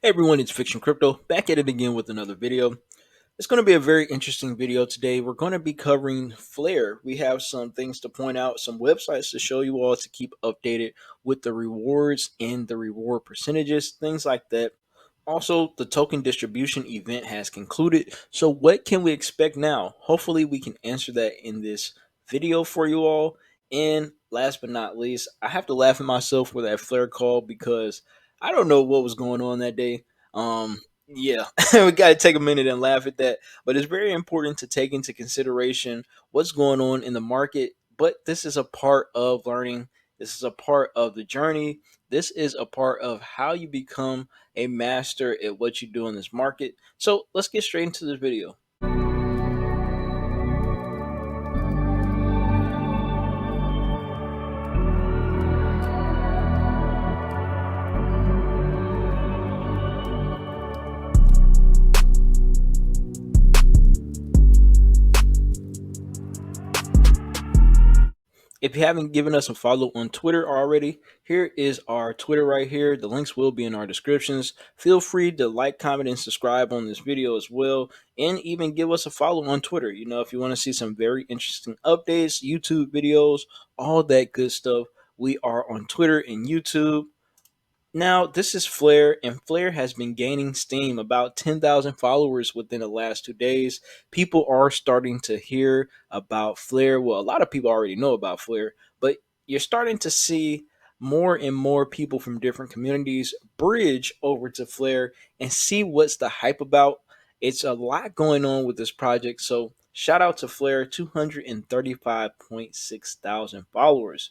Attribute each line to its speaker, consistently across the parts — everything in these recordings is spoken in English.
Speaker 1: Hey everyone, it's Fiktxun Crypto, back at it again with another video. It's going to be a very interesting video today. We're going to be covering Flare. We have some things to point out, some websites to show you all to keep updated with the rewards and the reward percentages, things like that. Also, the token distribution event has concluded. So what can we expect now? Hopefully we can answer that in this video for you all. And last but not least, I have to laugh at myself for that Flare call because I don't know what was going on that day. Yeah, we got to take a minute and laugh at that. But it's very important to take into consideration what's going on in the market. But this is a part of learning. This is a part of the journey. This is a part of how you become a master at what you do in this market. So let's get straight into this video. If you haven't given us a follow on Twitter already, here is our Twitter right here. The links will be in our descriptions. Feel free to like, comment, and subscribe on this video as well. And even give us a follow on Twitter. You know, if you want to see some very interesting updates, YouTube videos, all that good stuff, we are on Twitter and YouTube. Now, this is Flare, and Flare has been gaining steam, about 10,000 followers within the last 2 days. People are starting to hear about Flare. Well, a lot of people already know about Flare, but you're starting to see more and more people from different communities bridge over to Flare and see what's the hype about. It's a lot going on with this project, so shout out to Flare, 235.6 thousand followers.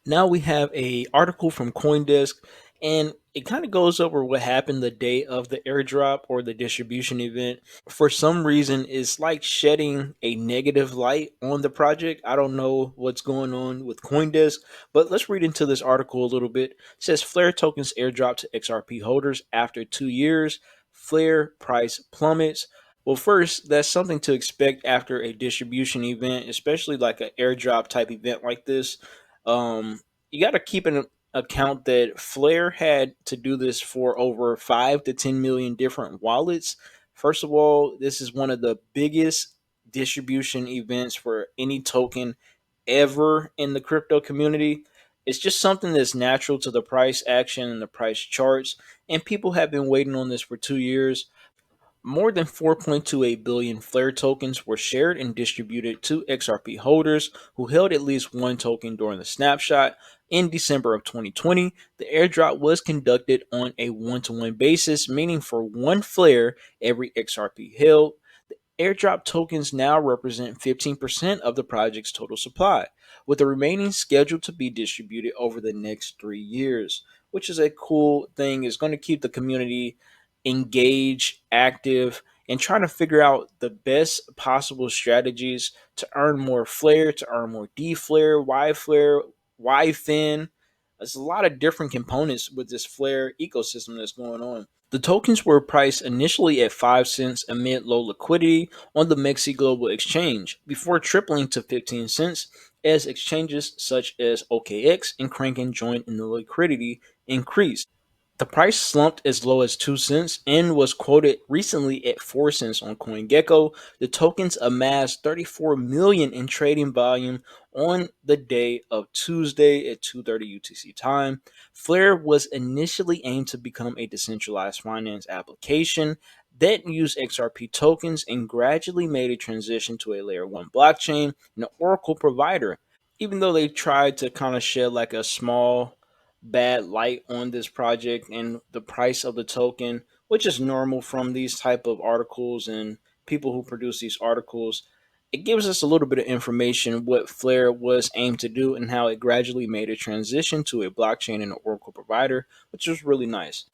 Speaker 1: Now we have a article from CoinDesk, and it kind of goes over what happened the day of the airdrop or the distribution event. For some reason, it's like shedding a negative light on the project. I don't know what's going on with CoinDesk, but let's read into this article a little bit. It says Flare tokens airdrop to XRP holders after 2 years. Flare price plummets. Well, first, that's something to expect after a distribution event, especially like an airdrop type event like this. You got to keep in account that Flare had to do this for over 5 to 10 million different wallets. First of all, this is one of the biggest distribution events for any token ever in the crypto community. It's just something that's natural to the price action and the price charts, and people have been waiting on this for 2 years. More than 4.28 billion Flare tokens were shared and distributed to XRP holders who held at least one token during the snapshot. In December of 2020, the airdrop was conducted on a one-to-one basis, meaning for one Flare, every XRP held. Airdrop tokens now represent 15% of the project's total supply, with the remaining scheduled to be distributed over the next 3 years, which is a cool thing. It's going to keep the community engaged, active, and trying to figure out the best possible strategies to earn more Flare, to earn more D Flare, Y Fin. There's a lot of different components with this Flare ecosystem that's going on. The tokens were priced initially at 5 cents amid low liquidity on the Mexi Global Exchange, before tripling to 15 cents as exchanges such as OKX and Kraken joined in the liquidity increased. The price slumped as low as 2 cents and was quoted recently at 4 cents on CoinGecko. The tokens amassed 34 million in trading volume on the day of Tuesday at 2:30 UTC time. Flare was initially aimed to become a decentralized finance application that used XRP tokens and gradually made a transition to a layer 1 blockchain and an Oracle provider. Even though they tried to kind of shed like a small bad light on this project and the price of the token, which is normal from these type of articles and people who produce these articles. It gives us a little bit of information what Flare was aimed to do and how it gradually made a transition to a blockchain and an Oracle provider, which was really nice.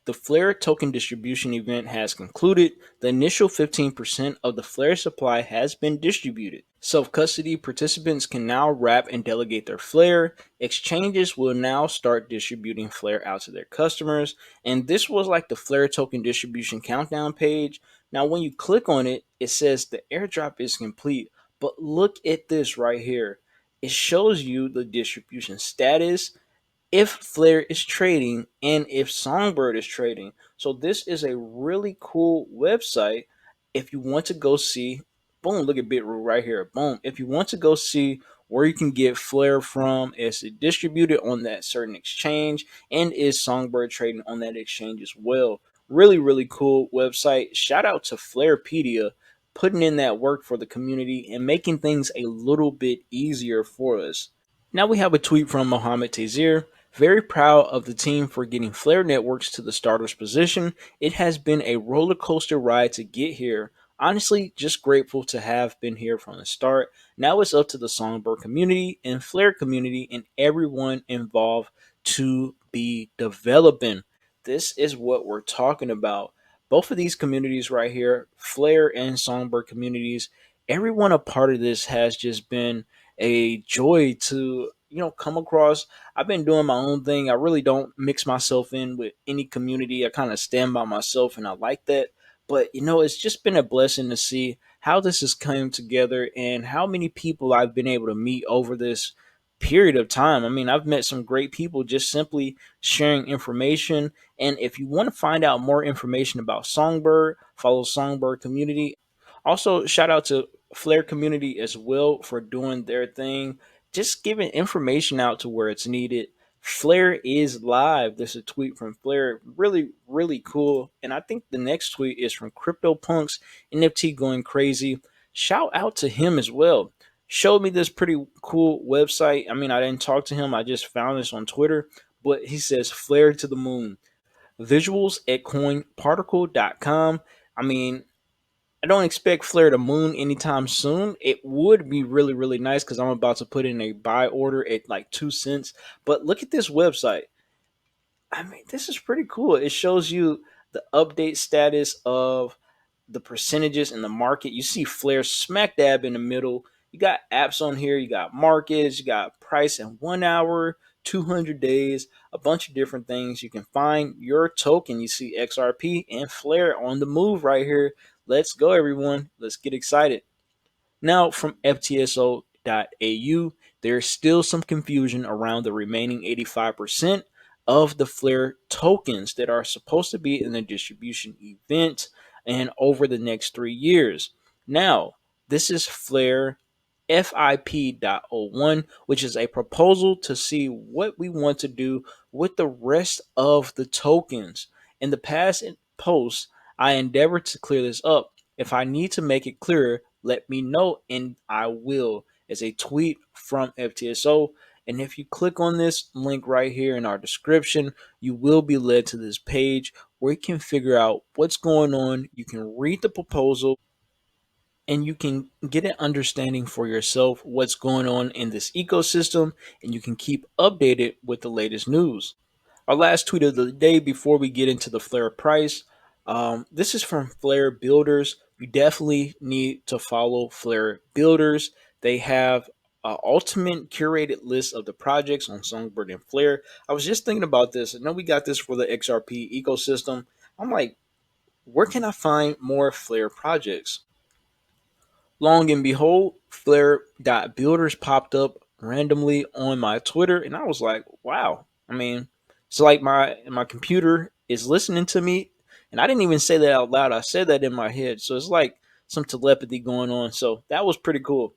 Speaker 1: The Flare token distribution event has concluded. The initial 15% of the Flare supply has been distributed. Self-custody participants can now wrap and delegate their Flare. Exchanges will now start distributing Flare out to their customers. And this was like the Flare token distribution countdown page. Now, when you click on it, it says the airdrop is complete. But look at this right here. It shows you the distribution status, if Flare is trading and if Songbird is trading. So this is a really cool website if you want to go see. Boom, look at Bitrue right here. Boom. If you want to go see where you can get Flare from, is it distributed on that certain exchange, and is Songbird trading on that exchange as well. Really, really cool website. Shout out to Flarepedia putting in that work for the community and making things a little bit easier for us. Now we have a tweet from Mohammed Tazir. Very proud of the team for getting Flare Networks to the starter's position. It has been a roller coaster ride to get here. Honestly, just grateful to have been here from the start. Now it's up to the Songbird community and Flare community and everyone involved to be developing. This is what we're talking about. Both of these communities right here, Flare and Songbird communities, everyone a part of this has just been a joy to come across. I've been doing my own thing. I really don't mix myself in with any community. I kind of stand by myself, and I like that. But it's just been a blessing to see how this has come together and how many people I've been able to meet over this period of time. I mean, I've met some great people just simply sharing information. And if you want to find out more information about Songbird, follow Songbird community. Also, shout out to Flare community as well for doing their thing, just giving information out to where it's needed. Flare is live. There's a tweet from Flare, really, really cool. And I think the next tweet is from CryptoPunks NFT going crazy. Shout out to him as well. Showed me this pretty cool website. I mean, I didn't talk to him. I just found this on Twitter, but he says Flare to the moon. Visuals at coinparticle.com. I mean, I don't expect Flare to moon anytime soon. It would be really, really nice because I'm about to put in a buy order at like 2 cents. But look at this website. I mean, this is pretty cool. It shows you the update status of the percentages in the market. You see Flare smack dab in the middle. You got apps on here. You got markets. You got price in 1 hour, 200 days, a bunch of different things. You can find your token. You see XRP and Flare on the move right here. Let's go, everyone. Let's get excited. Now, from FTSO.au, there's still some confusion around the remaining 85% of the Flare tokens that are supposed to be in the distribution event and over the next 3 years. Now, this is Flare FIP.01, which is a proposal to see what we want to do with the rest of the tokens. In the past posts, I endeavored to clear this up. If I need to make it clearer, let me know and I will. As a tweet from FTSO. And if you click on this link right here in our description, you will be led to this page where you can figure out what's going on. You can read the proposal and you can get an understanding for yourself what's going on in this ecosystem, and you can keep updated with the latest news. Our last tweet of the day before we get into the Flare price. This is from Flare Builders. You definitely need to follow Flare Builders. They have an ultimate curated list of the projects on Songbird and Flare. I was just thinking about this. I know we got this for the XRP ecosystem. I'm like, where can I find more Flare projects? Long and behold, Flare.builders popped up randomly on my Twitter, and I was like, wow. I mean, it's like my computer is listening to me, and I didn't even say that out loud. I said that in my head. So it's like some telepathy going on. So that was pretty cool.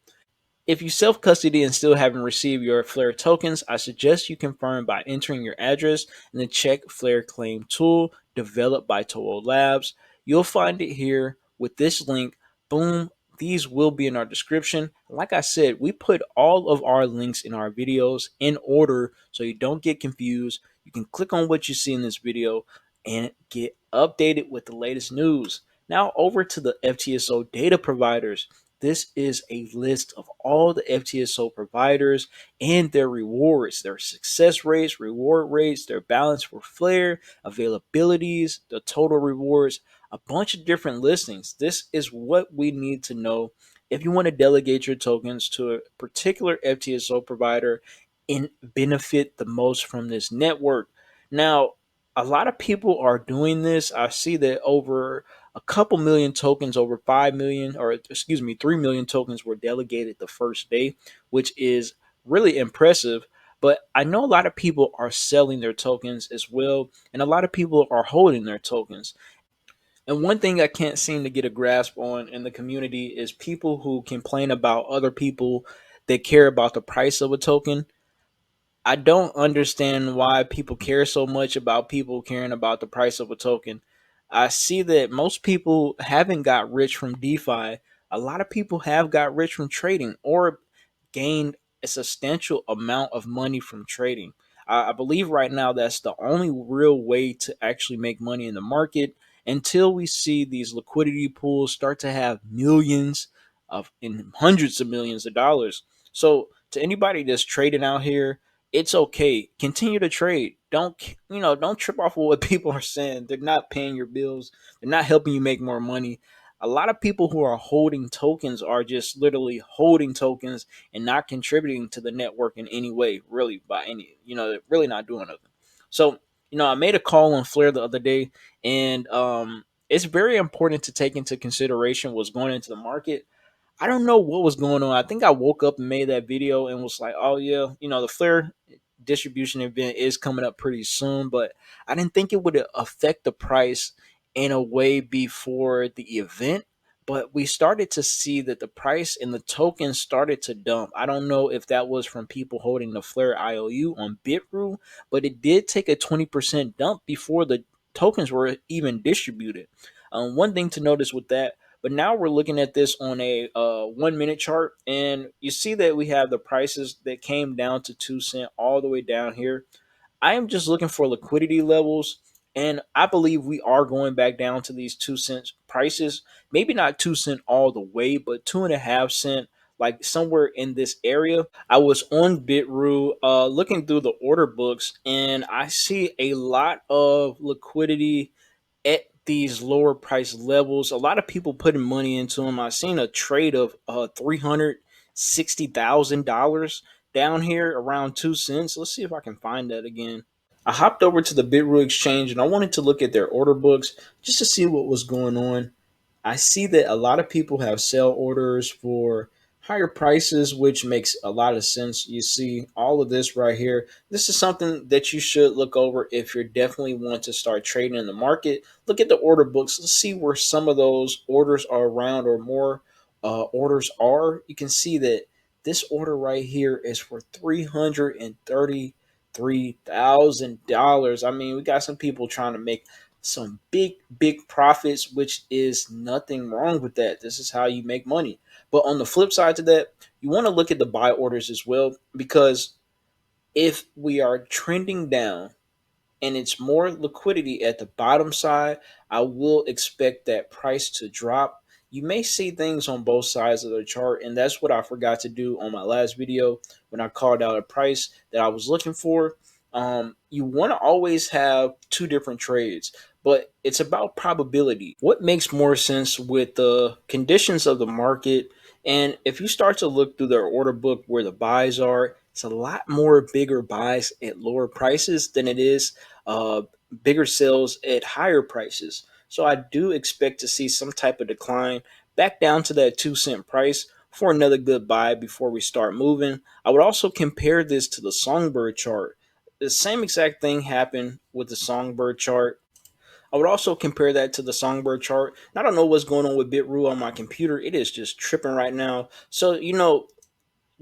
Speaker 1: If you self custody and still haven't received your Flare tokens, I suggest you confirm by entering your address and then check Flare Claim Tool developed by Toho Labs. You'll find it here with this link. Boom. These will be in our description. Like I said, we put all of our links in our videos in order so you don't get confused. You can click on what you see in this video and get updated with the latest news. Now over to the FTSO data providers. This is a list of all the FTSO providers and their rewards, their success rates, reward rates, their balance for Flare, availabilities, the total rewards, a bunch of different listings. This is what we need to know if you want to delegate your tokens to a particular FTSO provider and benefit the most from this network. Now, a lot of people are doing this. I see that over a couple million tokens, over 5 million, or excuse me, 3 million tokens were delegated the first day, which is really impressive. But I know a lot of people are selling their tokens as well, and a lot of people are holding their tokens. And one thing I can't seem to get a grasp on in the community is people who complain about other people that care about the price of a token. I don't understand why people care so much about people caring about the price of a token. I see that most people haven't got rich from DeFi. A lot of people have got rich from trading or gained a substantial amount of money from trading. I believe right now that's the only real way to actually make money in the market until we see these liquidity pools start to have millions of and hundreds of millions of dollars. So to anybody that's trading out here, it's okay. Continue to trade. Don't trip off of what people are saying. They're not paying your bills. They're not helping you make more money. A lot of people who are holding tokens are just literally holding tokens and not contributing to the network in any way, really, by any, they're really not doing nothing. So, I made a call on Flare the other day, and it's very important to take into consideration what's going into the market. I don't know what was going on. I think I woke up and made that video and was like, oh yeah, the Flare distribution event is coming up pretty soon, but I didn't think it would affect the price in a way before the event. But we started to see that the price and the token started to dump. I don't know if that was from people holding the Flare IOU on Bitrue, but it did take a 20% dump before the tokens were even distributed. One thing to notice with that, but now we're looking at this on a 1 minute chart, and you see that we have the prices that came down to 2 cent all the way down here. I am just looking for liquidity levels, and I believe we are going back down to these 2 cent prices. Maybe not 2 cent all the way, but 2.5 cent, like somewhere in this area. I was on Bitrue looking through the order books, and I see a lot of liquidity at these lower price levels. A lot of people putting money into them. I've seen a trade of $360,000 down here around 2 cents. Let's see if I can find that again. I hopped over to the Bitrue exchange and I wanted to look at their order books just to see what was going on. I see that a lot of people have sell orders for higher prices, which makes a lot of sense. You see all of this right here. This is something that you should look over if you definitely want to start trading in the market. Look at the order books. Let's see where some of those orders are around or more orders are. You can see that this order right here is for $333,000. I mean, we got some people trying to make some big profits, which is nothing wrong with that. This is how you make money. But on the flip side to that, you want to look at the buy orders as well, because if we are trending down and it's more liquidity at the bottom side, I will expect that price to drop. You may see things on both sides of the chart, and that's what I forgot to do on my last video when I called out a price that I was looking for. You want to always have two different trades, but it's about probability. What makes more sense with the conditions of the market? And if you start to look through their order book where the buys are, it's a lot more bigger buys at lower prices than it is uh, bigger sales at higher prices. So I do expect to see some type of decline back down to that 2 cent price for another good buy before we start moving. I would also compare this to the Songbird chart. The same exact thing happened with the Songbird chart. I would also compare that to the Songbird chart. I don't know what's going on with Bitrue on my computer. It is just tripping right now. So,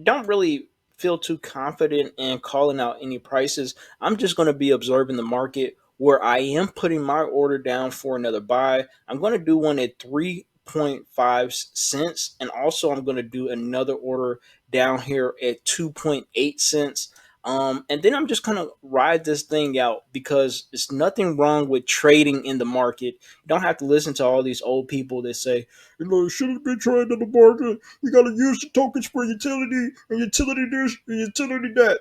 Speaker 1: don't really feel too confident in calling out any prices. I'm just going to be observing the market where I am putting my order down for another buy. I'm going to do one at 3.5 cents, and also I'm going to do another order down here at 2.8 cents. And then I'm just gonna ride this thing out because it's nothing wrong with trading in the market. You don't have to listen to all these old people that say, you shouldn't be trading in the market. You gotta use the tokens for utility and utility this and utility that.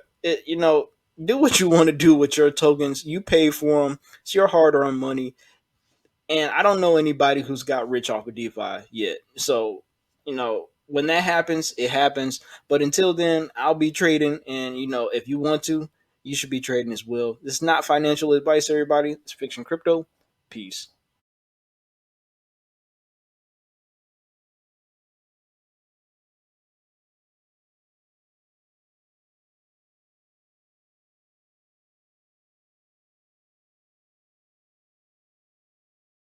Speaker 1: Do what you want to do with your tokens. You pay for them. It's your hard-earned money. And I don't know anybody who's got rich off of DeFi yet. So, when that happens, it happens. But until then, I'll be trading. And, if you want to, you should be trading as well. This is not financial advice, everybody. It's Fiktxun Crypto. Peace.